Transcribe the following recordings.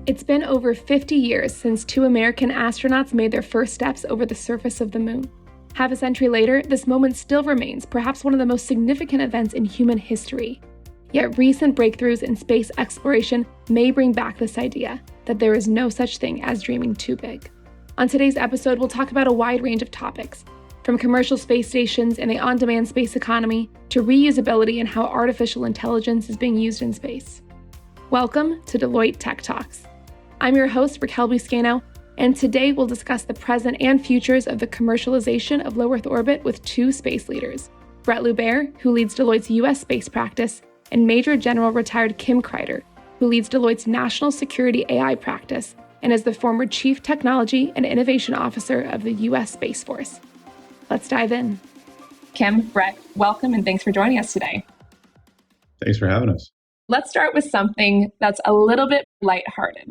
It's been over 50 years since two American astronauts made their first steps over the surface of the moon. Half a century later, this moment still remains perhaps one of the most significant events in human history. Yet recent breakthroughs in space exploration may bring back this idea that there is no such thing as dreaming too big. On today's episode, we'll talk about a wide range of topics, from commercial space stations and the on-demand space economy to reusability and how artificial intelligence is being used in space. Welcome to Deloitte Tech Talks. I'm your host, Raquel Buscano, and today we'll discuss the present and futures of the commercialization of low Earth orbit with two space leaders, Brett Loubert, who leads Deloitte's U.S. space practice, and Major General retired Kim Kreider, who leads Deloitte's National Security AI practice and is the former Chief Technology and Innovation Officer of the U.S. Space Force. Let's dive in. Kim, Brett, welcome and thanks for joining us today. Thanks for having us. Let's start with something that's a little bit lighthearted.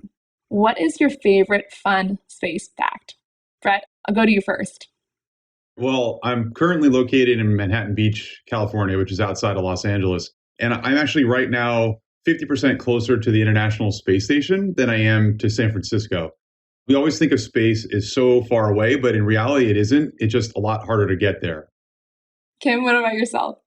What is your favorite fun space fact? Brett, I'll go to you first. Well, I'm currently located in Manhattan Beach, California, which is outside of Los Angeles. And I'm actually right now 50% closer to the International Space Station than I am to San Francisco. We always think of space as so far away, but in reality, it isn't. It's just a lot harder to get there. Kim, what about yourself?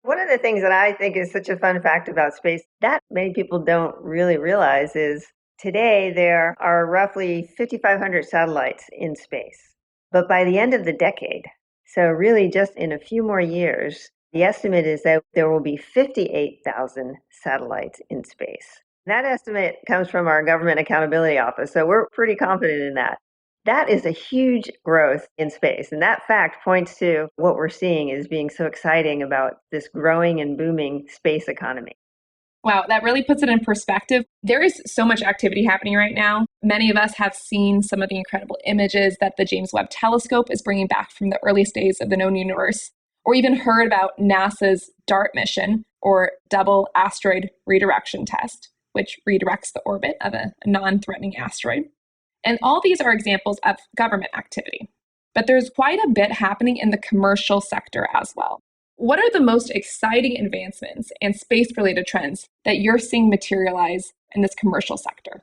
One of the things that I think is such a fun fact about space that many people don't really realize is today there are roughly 5,500 satellites in space. But by the end of the decade, so really just in a few more years, the estimate is that there will be 58,000 satellites in space. That estimate comes from our Government Accountability Office, so we're pretty confident in that. That is a huge growth in space, and that fact points to what we're seeing as being so exciting about this growing and booming space economy. Wow, that really puts it in perspective. There is so much activity happening right now. Many of us have seen some of the incredible images that the James Webb Telescope is bringing back from the earliest days of the known universe, or even heard about NASA's DART mission, or Double Asteroid Redirection Test, which redirects the orbit of a non-threatening asteroid. And all these are examples of government activity. But there's quite a bit happening in the commercial sector as well. What are the most exciting advancements and space-related trends that you're seeing materialize in this commercial sector?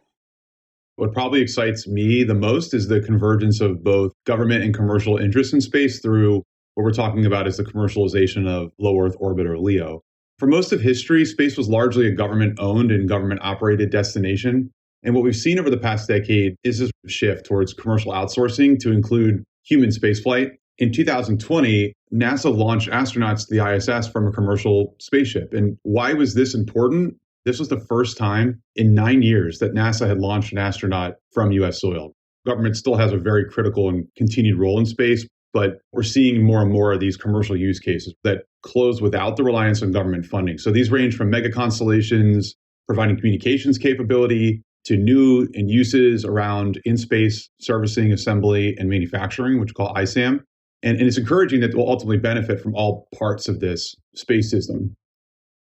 What probably excites me the most is the convergence of both government and commercial interest in space through what we're talking about as the commercialization of low Earth orbit, or LEO. For most of history, space was largely a government-owned and government-operated destination. And what we've seen over the past decade is this shift towards commercial outsourcing to include human spaceflight. In 2020, NASA launched astronauts to the ISS from a commercial spaceship. And why was this important? This was the first time in 9 years that NASA had launched an astronaut from US soil. Government still has a very critical and continued role in space, but we're seeing more and more of these commercial use cases that close without the reliance on government funding. So these range from mega constellations, providing communications capability, to new and uses around in-space servicing, assembly, and manufacturing, which we call ISAM. And it's encouraging that we'll ultimately benefit from all parts of this space system.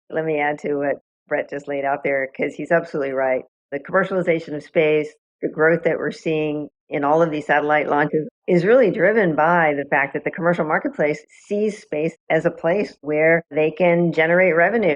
Let me add to what Brett just laid out there, because he's absolutely right. The commercialization of space, the growth that we're seeing in all of these satellite launches is really driven by the fact that the commercial marketplace sees space as a place where they can generate revenue.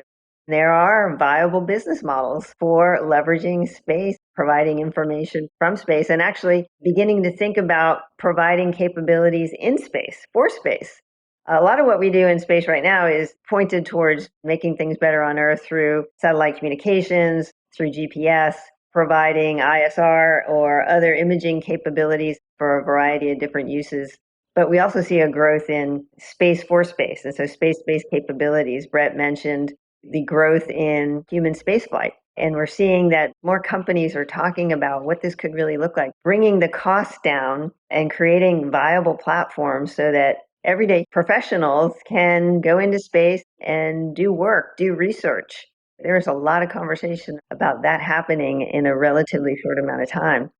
There are viable business models for leveraging space, providing information from space, and actually beginning to think about providing capabilities in space, for space. A lot of what we do in space right now is pointed towards making things better on Earth through satellite communications, through GPS, providing ISR or other imaging capabilities for a variety of different uses. But we also see a growth in space for space, and so space-based capabilities. Brett mentioned the growth in human spaceflight. And we're seeing that more companies are talking about what this could really look like, bringing the cost down and creating viable platforms so that everyday professionals can go into space and do work, do research. There's a lot of conversation about that happening in a relatively short amount of time.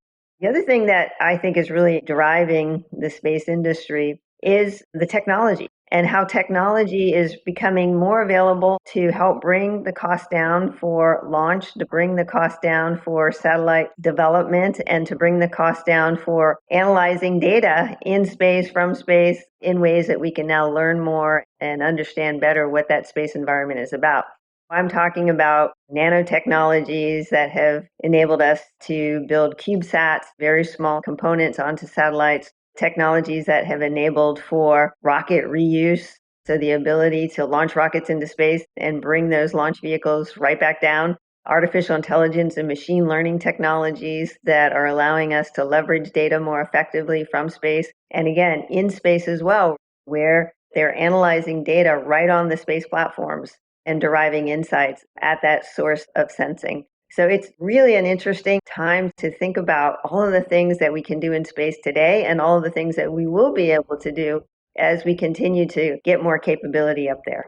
The other thing that I think is really driving the space industry is the technology, and how technology is becoming more available to help bring the cost down for launch, to bring the cost down for satellite development, and to bring the cost down for analyzing data in space, from space, in ways that we can now learn more and understand better what that space environment is about. I'm talking about nanotechnologies that have enabled us to build CubeSats, very small components onto satellites, technologies that have enabled for rocket reuse. So the ability to launch rockets into space and bring those launch vehicles right back down. Artificial intelligence and machine learning technologies that are allowing us to leverage data more effectively from space. And again, in space as well, where they're analyzing data right on the space platforms and deriving insights at that source of sensing. So it's really an interesting time to think about all of the things that we can do in space today and all of the things that we will be able to do as we continue to get more capability up there.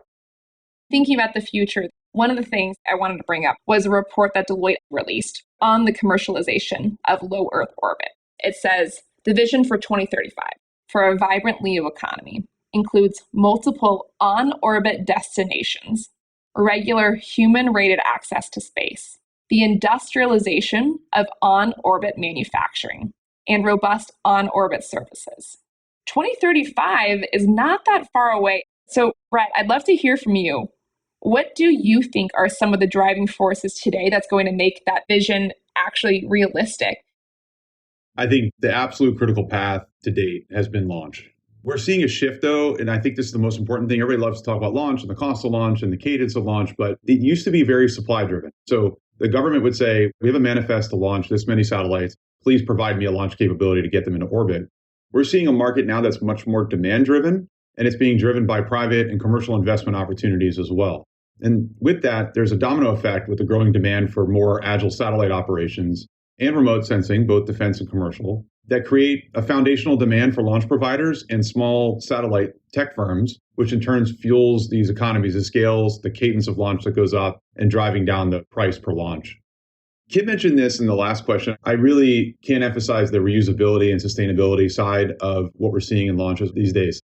Thinking about the future, one of the things I wanted to bring up was a report that Deloitte released on the commercialization of low Earth orbit. It says the vision for 2035 for a vibrant LEO economy includes multiple on-orbit destinations, regular human-rated access to space, the industrialization of on-orbit manufacturing, and robust on-orbit services. 2035 is not that far away. So, Brett, I'd love to hear from you. What do you think are some of the driving forces today that's going to make that vision actually realistic? I think the absolute critical path to date has been launch. We're seeing a shift, though, and I think this is the most important thing. Everybody loves to talk about launch and the cost of launch and the cadence of launch, but it used to be very supply driven. So the government would say, we have a manifest to launch this many satellites. Please provide me a launch capability to get them into orbit. We're seeing a market now that's much more demand driven, and it's being driven by private and commercial investment opportunities as well. And with that, there's a domino effect with the growing demand for more agile satellite operations and remote sensing, both defense and commercial, that create a foundational demand for launch providers and small satellite tech firms, which in turn fuels these economies of scales, the cadence of launch that goes up, and driving down the price per launch. Kit mentioned this in the last question. I really can't emphasize the reusability and sustainability side of what we're seeing in launches these days.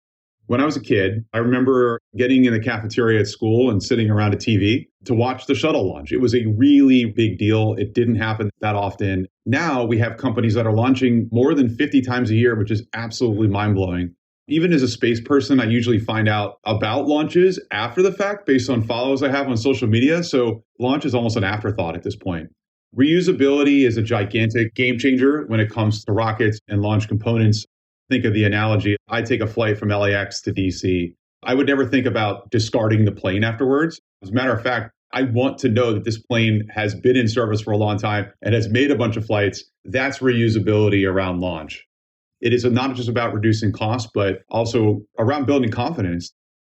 When I was a kid, I remember getting in the cafeteria at school and sitting around a TV to watch the shuttle launch. It was a really big deal. It didn't happen that often. Now we have companies that are launching more than 50 times a year, which is absolutely mind-blowing. Even as a space person, I usually find out about launches after the fact based on follows I have on social media. So launch is almost an afterthought at this point. Reusability is a gigantic game changer when it comes to rockets and launch components. Think of the analogy. I take a flight from LAX to DC. I would never think about discarding the plane afterwards. As a matter of fact, I want to know that this plane has been in service for a long time and has made a bunch of flights. That's reusability around launch. It is not just about reducing costs, but also around building confidence.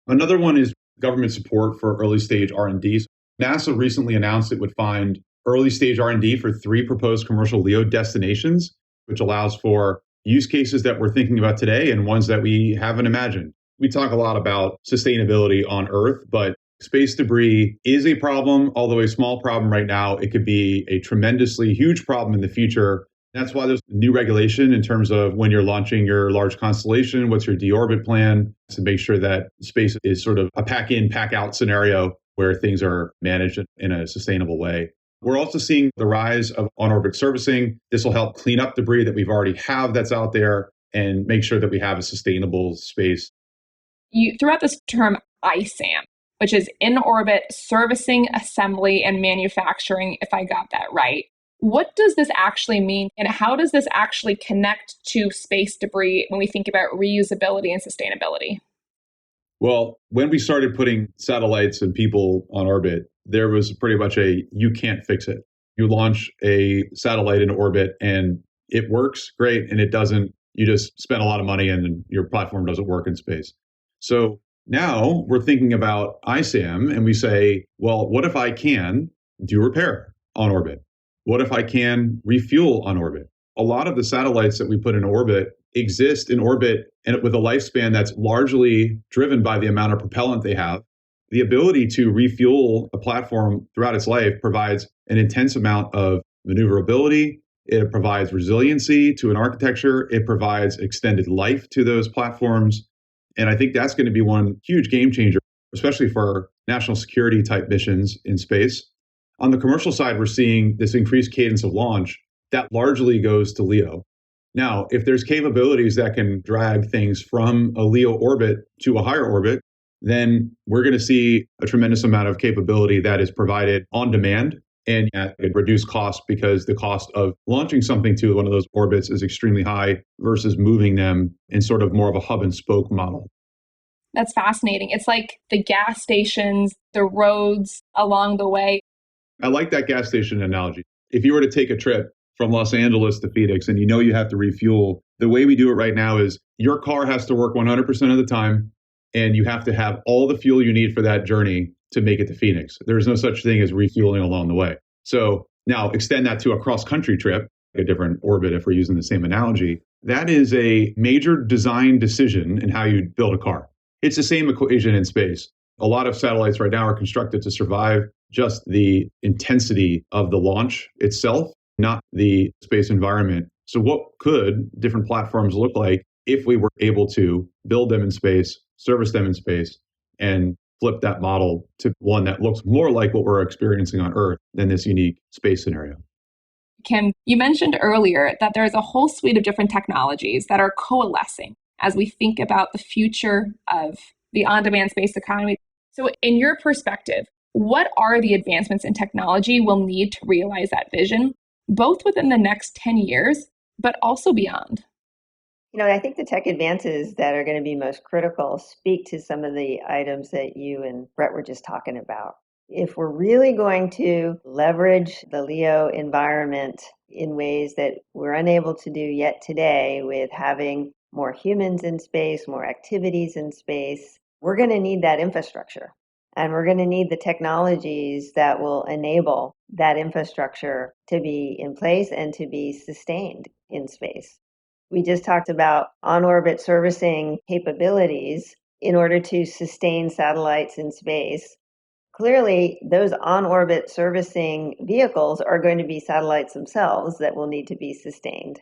Another one is government support for early stage R&D. NASA recently announced it would fund early stage R&D for 3 proposed commercial LEO destinations, which allows for use cases that we're thinking about today and ones that we haven't imagined. We talk a lot about sustainability on Earth, but space debris is a problem, although a small problem right now. It could be a tremendously huge problem in the future. That's why there's new regulation in terms of when you're launching your large constellation, what's your deorbit plan to make sure that space is sort of a pack in, pack out scenario where things are managed in a sustainable way. We're also seeing the rise of on-orbit servicing. This will help clean up debris that we've already have that's out there and make sure that we have a sustainable space. You threw out this term ISAM, which is in-orbit servicing, assembly, and manufacturing, if I got that right. What does this actually mean, and how does this actually connect to space debris when we think about reusability and sustainability? Well, when we started putting satellites and people on orbit, there was pretty much you can't fix it. You launch a satellite into orbit and it works great, and it doesn't. You just spend a lot of money and your platform doesn't work in space. So now we're thinking about ISAM and we say, well, what if I can do repair on orbit? What if I can refuel on orbit? A lot of the satellites that we put in orbit exist in orbit and with a lifespan that's largely driven by the amount of propellant they have. The ability to refuel a platform throughout its life provides an intense amount of maneuverability. It provides resiliency to an architecture. It provides extended life to those platforms. And I think that's going to be one huge game changer, especially for national security type missions in space. On the commercial side, we're seeing this increased cadence of launch that largely goes to LEO. Now, if there's capabilities that can drag things from a LEO orbit to a higher orbit, then we're going to see a tremendous amount of capability that is provided on demand and at a reduced cost, because the cost of launching something to one of those orbits is extremely high versus moving them in sort of more of a hub and spoke model. That's fascinating. It's like the gas stations, the roads along the way. I like that gas station analogy. If you were to take a trip from Los Angeles to Phoenix and you know you have to refuel, the way we do it right now is your car has to work 100% of the time, and you have to have all the fuel you need for that journey to make it to Phoenix. There's no such thing as refueling along the way. So now extend that to a cross-country trip, a different orbit if we're using the same analogy. That is a major design decision in how you build a car. It's the same equation in space. A lot of satellites right now are constructed to survive just the intensity of the launch itself, not the space environment. So what could different platforms look like if we were able to build them in space, service them in space, and flip that model to one that looks more like what we're experiencing on Earth than this unique space scenario? Kim, you mentioned earlier that there's a whole suite of different technologies that are coalescing as we think about the future of the on-demand space economy. So in your perspective, what are the advancements in technology we'll need to realize that vision, both within the next 10 years, but also beyond? I think the tech advances that are going to be most critical speak to some of the items that you and Brett were just talking about. If we're really going to leverage the LEO environment in ways that we're unable to do yet today, with having more humans in space, more activities in space, we're going to need that infrastructure. And we're going to need the technologies that will enable that infrastructure to be in place and to be sustained in space. We just talked about on-orbit servicing capabilities in order to sustain satellites in space. Clearly, those on-orbit servicing vehicles are going to be satellites themselves that will need to be sustained.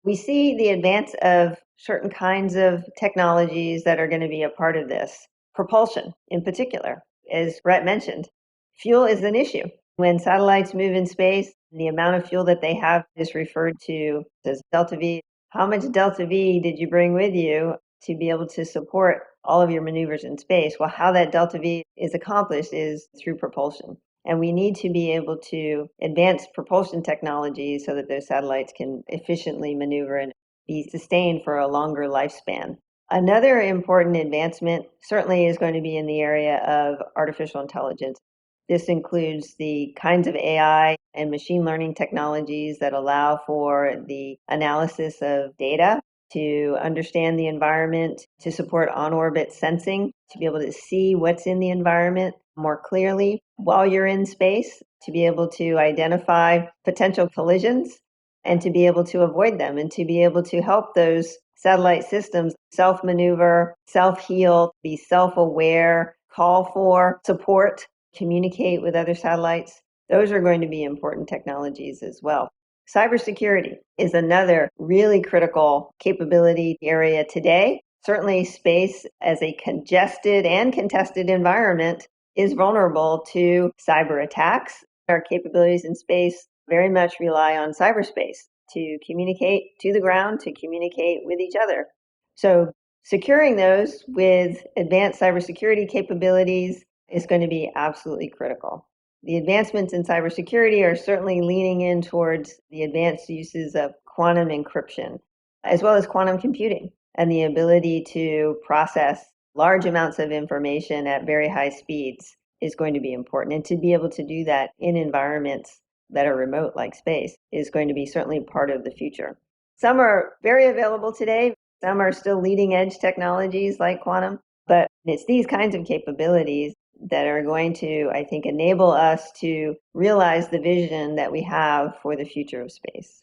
We see the advance of certain kinds of technologies that are going to be a part of this. Propulsion, in particular, as Brett mentioned, fuel is an issue. When satellites move in space, the amount of fuel that they have is referred to as delta V. How much delta V did you bring with you to be able to support all of your maneuvers in space? Well, how that delta V is accomplished is through propulsion. And we need to be able to advance propulsion technology so that those satellites can efficiently maneuver and be sustained for a longer lifespan. Another important advancement certainly is going to be in the area of artificial intelligence. This includes the kinds of AI and machine learning technologies that allow for the analysis of data, to understand the environment, to support on-orbit sensing, to be able to see what's in the environment more clearly while you're in space, to be able to identify potential collisions and to be able to avoid them, and to be able to help those satellite systems self-maneuver, self-heal, be self-aware, call for support, communicate with other satellites. Those are going to be important technologies as well. Cybersecurity is another really critical capability area today. Certainly, space as a congested and contested environment is vulnerable to cyber attacks. Our capabilities in space very much rely on cyberspace to communicate to the ground, to communicate with each other. So securing those with advanced cybersecurity capabilities is going to be absolutely critical. The advancements in cybersecurity are certainly leaning in towards the advanced uses of quantum encryption, as well as quantum computing, and the ability to process large amounts of information at very high speeds is going to be important. And to be able to do that in environments that are remote like space is going to be certainly part of the future. Some are very available today. Some are still leading edge technologies like quantum, but it's these kinds of capabilities that are going to, I think, enable us to realize the vision that we have for the future of space.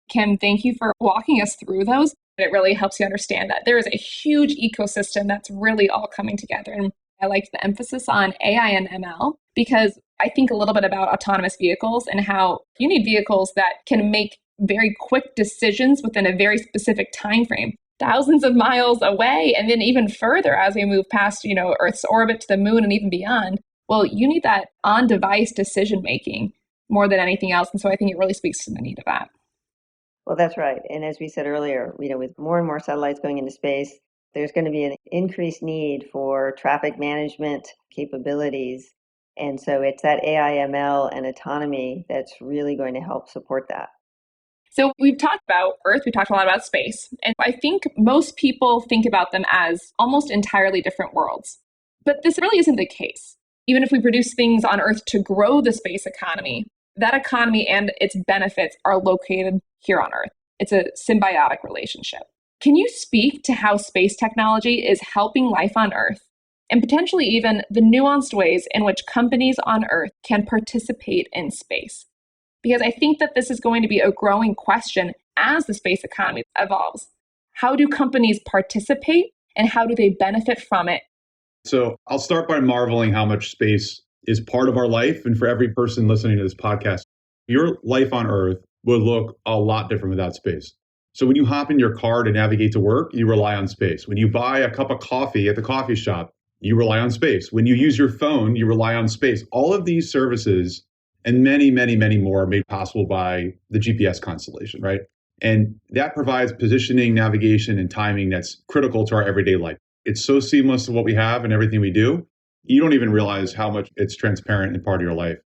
Kim, thank you for walking us through those. It really helps you understand that there is a huge ecosystem that's really all coming together. And I liked the emphasis on AI and ML, because I think a little bit about autonomous vehicles and how you need vehicles that can make very quick decisions within a very specific time frame, thousands of miles away, and then even further as we move past, Earth's orbit to the moon and even beyond. Well, you need that on-device decision making more than anything else. And so I think it really speaks to the need of that. Well, that's right. And as we said earlier, with more and more satellites going into space, There's going to be an increased need for traffic management capabilities. And so it's that AI, ML, and autonomy that's really going to help support that. So we've talked about Earth, we talked a lot about space, and I think most people think about them as almost entirely different worlds. But this really isn't the case. Even if we produce things on Earth to grow the space economy, that economy and its benefits are located here on Earth. It's a symbiotic relationship. Can you speak to how space technology is helping life on Earth, and potentially even the nuanced ways in which companies on Earth can participate in space? Because I think that this is going to be a growing question as the space economy evolves. How do companies participate and how do they benefit from it? So I'll start by marveling how much space is part of our life. And for every person listening to this podcast, your life on Earth would look a lot different without space. So when you hop in your car to navigate to work, you rely on space. When you buy a cup of coffee at the coffee shop, you rely on space. When you use your phone, you rely on space. All of these services and many, many, many more are made possible by the GPS constellation, right? And that provides positioning, navigation, and timing that's critical to our everyday life. It's so seamless to what we have and everything we do. You don't even realize how much it's transparent and part of your life.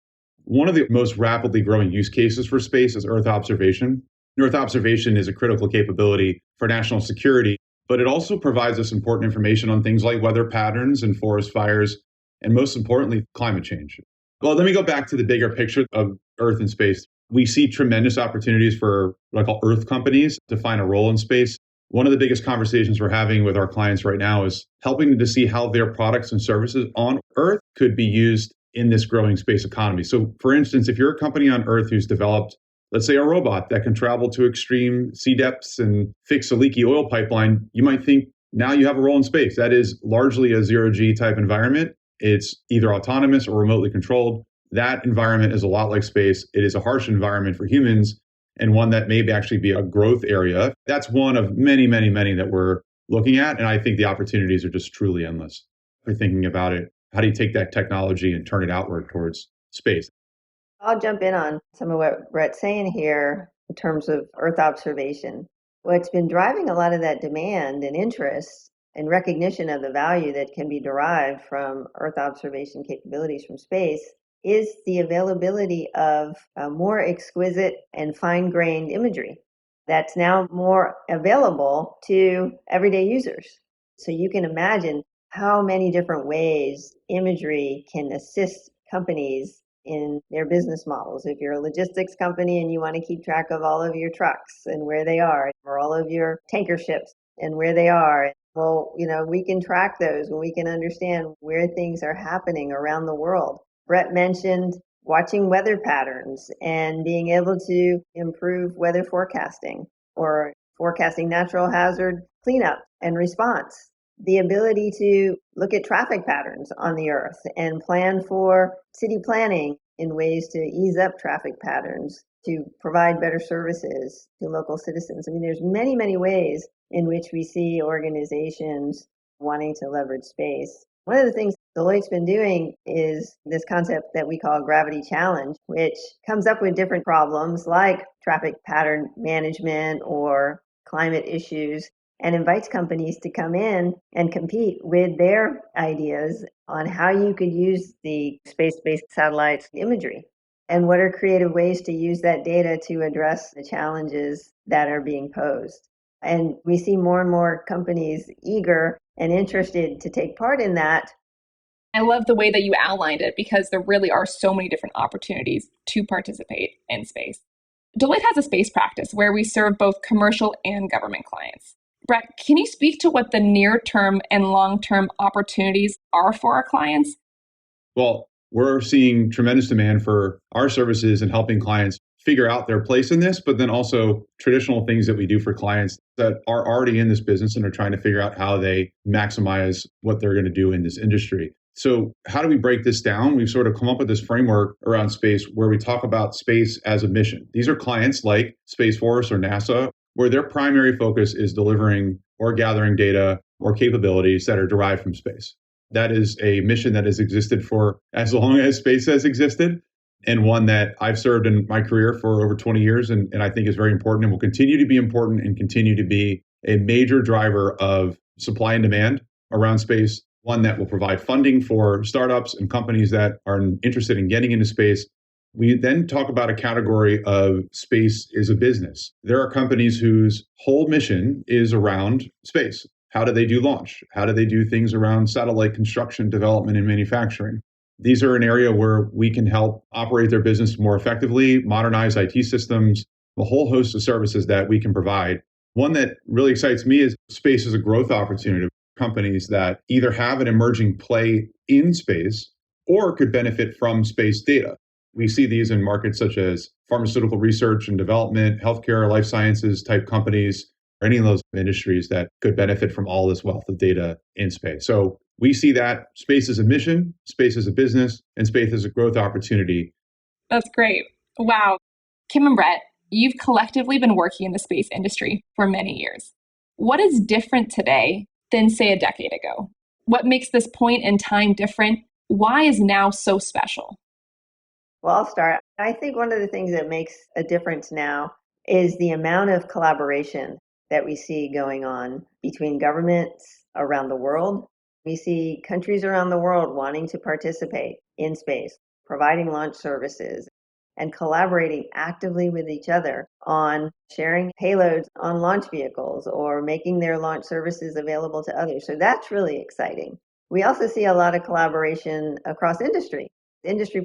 One of the most rapidly growing use cases for space is Earth observation. Earth observation is a critical capability for national security, but it also provides us important information on things like weather patterns and forest fires, and most importantly, climate change. Well, let me go back to the bigger picture of Earth and space. We see tremendous opportunities for what I call Earth companies to find a role in space. One of the biggest conversations we're having with our clients right now is helping them to see how their products and services on Earth could be used in this growing space economy. So for instance, if you're a company on Earth who's developed, let's say, a robot that can travel to extreme sea depths and fix a leaky oil pipeline, you might think now you have a role in space. That is largely a zero-G type environment. It's either autonomous or remotely controlled. That environment is a lot like space. It is a harsh environment for humans and one that may actually be a growth area. That's one of many, many, many that we're looking at. And I think the opportunities are just truly endless. If you're thinking about it, how do you take that technology and turn it outward towards space? I'll jump in on some of what Brett's saying here in terms of Earth observation. What's been driving a lot of that demand and interest and recognition of the value that can be derived from Earth observation capabilities from space is the availability of more exquisite and fine-grained imagery that's now more available to everyday users. So you can imagine how many different ways imagery can assist companies in their business models. If you're a logistics company and you want to keep track of all of your trucks and where they are, or all of your tanker ships and where they are, well, we can track those when we can understand where things are happening around the world. Brett mentioned watching weather patterns and being able to improve weather forecasting or forecasting natural hazard cleanup and response. The ability to look at traffic patterns on the Earth and plan for city planning in ways to ease up traffic patterns, to provide better services to local citizens. I mean, there's many, many ways in which we see organizations wanting to leverage space. One of the things Deloitte's been doing is this concept that we call Gravity Challenge, which comes up with different problems like traffic pattern management or climate issues, and invites companies to come in and compete with their ideas on how you could use the space-based satellite imagery and what are creative ways to use that data to address the challenges that are being posed. And we see more and more companies eager and interested to take part in that. I love the way that you outlined it because there really are so many different opportunities to participate in space. Deloitte has a space practice where we serve both commercial and government clients. Brett, can you speak to what the near-term and long-term opportunities are for our clients? Well, we're seeing tremendous demand for our services and helping clients figure out their place in this, but then also traditional things that we do for clients that are already in this business and are trying to figure out how they maximize what they're going to do in this industry. So how do we break this down? We've sort of come up with this framework around space where we talk about space as a mission. These are clients like Space Force or NASA, where their primary focus is delivering or gathering data or capabilities that are derived from space. That is a mission that has existed for as long as space has existed, and one that I've served in my career for over 20 years, and I think is very important and will continue to be important and continue to be a major driver of supply and demand around space, one that will provide funding for startups and companies that are interested in getting into space. We then talk about a category of space is a business. There are companies whose whole mission is around space. How do they do launch? How do they do things around satellite construction, development, and manufacturing? These are an area where we can help operate their business more effectively, modernize IT systems, a whole host of services that we can provide. One that really excites me is space as a growth opportunity. Companies that either have an emerging play in space or could benefit from space data. We see these in markets such as pharmaceutical research and development, healthcare, life sciences type companies, or any of those industries that could benefit from all this wealth of data in space. So we see that space as a mission, space as a business, and space as a growth opportunity. That's great. Wow. Kim and Brett, you've collectively been working in the space industry for many years. What is different today than, say, a decade ago? What makes this point in time different? Why is now so special? Well, I'll start. I think one of the things that makes a difference now is the amount of collaboration that we see going on between governments around the world. We see countries around the world wanting to participate in space, providing launch services, and collaborating actively with each other on sharing payloads on launch vehicles or making their launch services available to others. So that's really exciting. We also see a lot of collaboration across industry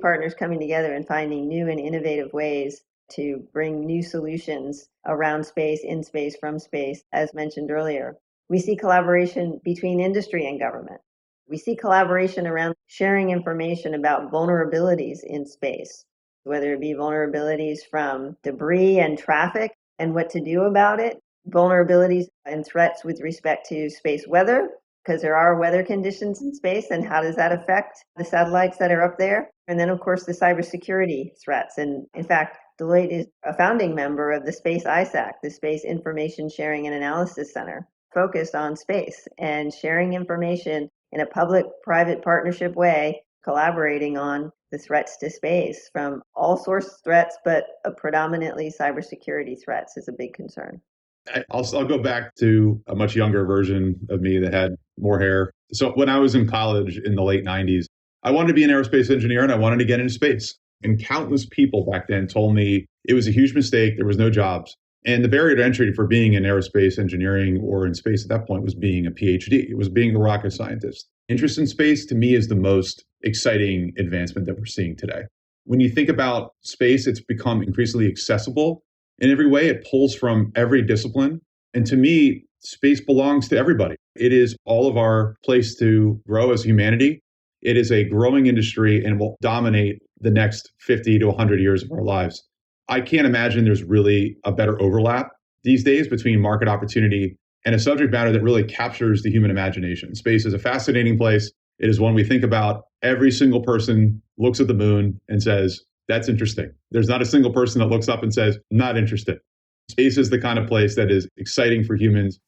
partners coming together and finding new and innovative ways to bring new solutions around space, in space, from space, as mentioned earlier. We see collaboration between industry and government. We see collaboration around sharing information about vulnerabilities in space, whether it be vulnerabilities from debris and traffic and what to do about it, vulnerabilities and threats with respect to space weather, because there are weather conditions in space, and how does that affect the satellites that are up there? And then, of course, the cybersecurity threats. And in fact, Deloitte is a founding member of the Space ISAC, the Space Information Sharing and Analysis Center, focused on space and sharing information in a public-private partnership way, collaborating on the threats to space from all source threats, but predominantly cybersecurity threats is a big concern. I'll go back to a much younger version of me that had more hair. So when I was in college in the late 90s, I wanted to be an aerospace engineer and I wanted to get into space. And countless people back then told me it was a huge mistake. There was no jobs. And the barrier to entry for being in aerospace engineering or in space at that point was being a PhD. It was being a rocket scientist. Interest in space to me is the most exciting advancement that we're seeing today. When you think about space, it's become increasingly accessible. In every way, it pulls from every discipline. And to me, space belongs to everybody. It is all of our place to grow as humanity. It is a growing industry and will dominate the next 50 to 100 years of our lives. I can't imagine there's really a better overlap these days between market opportunity and a subject matter that really captures the human imagination. Space is a fascinating place. It is one we think about. Every single person looks at the moon and says, that's interesting. There's not a single person that looks up and says, not interested. Space is the kind of place that is exciting for humans.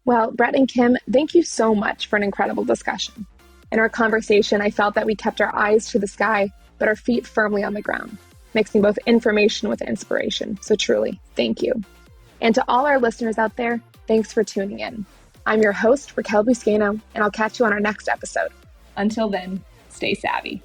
Well, Brett and Kim, thank you so much for an incredible discussion. In our conversation, I felt that we kept our eyes to the sky, but our feet firmly on the ground, mixing both information with inspiration. So truly, thank you. And to all our listeners out there, thanks for tuning in. I'm your host, Raquel Buscaino, and I'll catch you on our next episode. Until then, stay savvy.